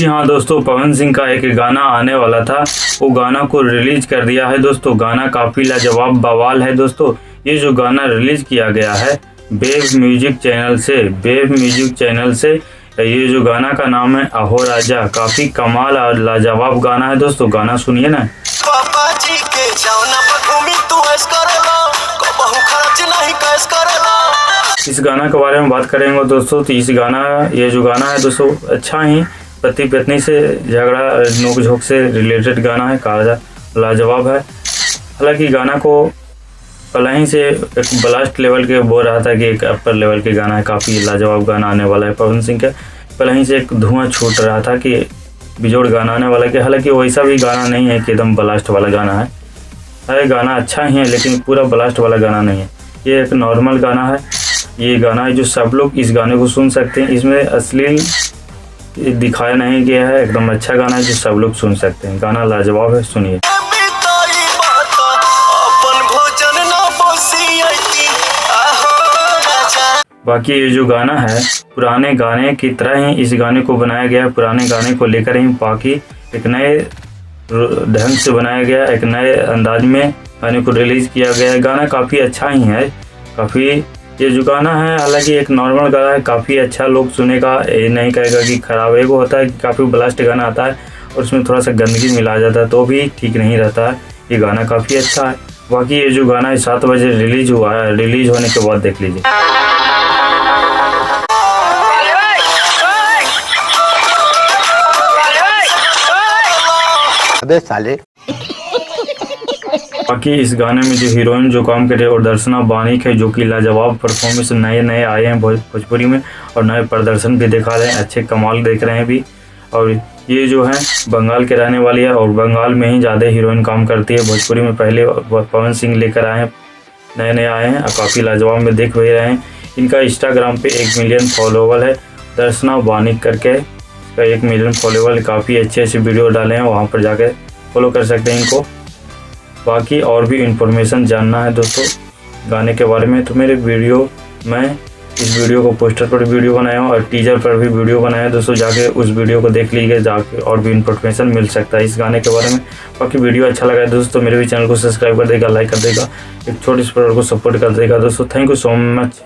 जी हाँ दोस्तों, पवन सिंह का एक गाना आने वाला था, वो गाना को रिलीज कर दिया है दोस्तों। गाना काफ़ी लाजवाब बवाल है दोस्तों। ये जो गाना रिलीज किया गया है वेव म्यूजिक चैनल से ये जो गाना का नाम है अहो राजा। काफ़ी कमाल और लाजवाब गाना है दोस्तों। गाना सुनिए ना। इस गाना के बारे में बात करेंगे दोस्तों, तो ये जो गाना है दोस्तों अच्छा ही पति पत्नी से झगड़ा नोक झोंक से रिलेटेड गाना है, कहा लाजवाब है। हालांकि गाना को पहले ही से एक ब्लास्ट लेवल के बोल रहा था कि एक अपर लेवल के गाना है, काफ़ी लाजवाब गाना आने वाला है पवन सिंह का। पहले ही से एक धुआं छूट रहा था कि बिजोड़ गाना आने वाला है। हालांकि वैसा भी गाना नहीं है कि एकदम ब्लास्ट वाला गाना है। अरे गाना अच्छा ही है लेकिन पूरा ब्लास्ट वाला गाना नहीं है, ये एक नॉर्मल गाना है। ये गाना है जो सब लोग इस गाने को सुन सकते हैं। इसमें अश्लील दिखाया नहीं गया है, एकदम अच्छा गाना है जो सब लोग सुन सकते हैं। गाना लाजवाब है, सुनिए। बाकी ये जो गाना है पुराने गाने की तरह ही इस गाने को बनाया गया है। पुराने गाने को लेकर ही बाकी एक नए ढंग से बनाया गया, एक नए अंदाज में गाने को रिलीज किया गया है। गाना काफ़ी अच्छा ही है। काफ़ी ये जो गाना है हालांकि एक नॉर्मल गाना है, काफ़ी अच्छा लोग सुनेगा, ये नहीं कहेगा कि खराब है। वो होता है कि काफ़ी ब्लास्ट गाना आता है और उसमें थोड़ा सा गंदगी मिला जाता है तो भी ठीक नहीं रहता है। ये गाना काफ़ी अच्छा है। बाकी ये जो गाना है 7 बजे रिलीज हुआ है, रिलीज होने के बाद देख लीजिए। अबे साले। बाकी इस गाने में जो हीरोइन जो काम करे और दर्शना बानिक है, जो कि लाजवाब परफॉर्मेंस नए आए हैं भोजपुरी में और नए प्रदर्शन भी दिखा रहे हैं, अच्छे कमाल देख रहे हैं भी। और ये जो है बंगाल के रहने वाली है और बंगाल में ही ज़्यादा हीरोइन काम करती है। भोजपुरी में पहले पवन सिंह लेकर आए हैं, नए आए हैं और काफ़ी लाजवाब में देख भी रहे हैं। इनका इंस्टाग्राम पे 1 मिलियन फॉलोवर है, दर्शना बानिक करके इसका 1 मिलियन फॉलोवर। काफ़ी अच्छे वीडियो डाले हैं, वहाँ पर जाकर फॉलो कर सकते हैं इनको। बाकी और भी इंफॉर्मेशन जानना है दोस्तों गाने के बारे में तो मैं इस वीडियो को पोस्टर पर वीडियो बनाया हूँ और टीजर पर भी वीडियो बनाया है दोस्तों। जाके उस वीडियो को देख लीजिए, जाके और भी इंफॉर्मेशन मिल सकता है इस गाने के बारे में। बाकी वीडियो अच्छा लगा है दोस्तों, मेरे भी चैनल को सब्सक्राइब कर देगा, लाइक कर देगा, एक छोटे से को सपोर्ट कर देगा दोस्तों। Thank you so much.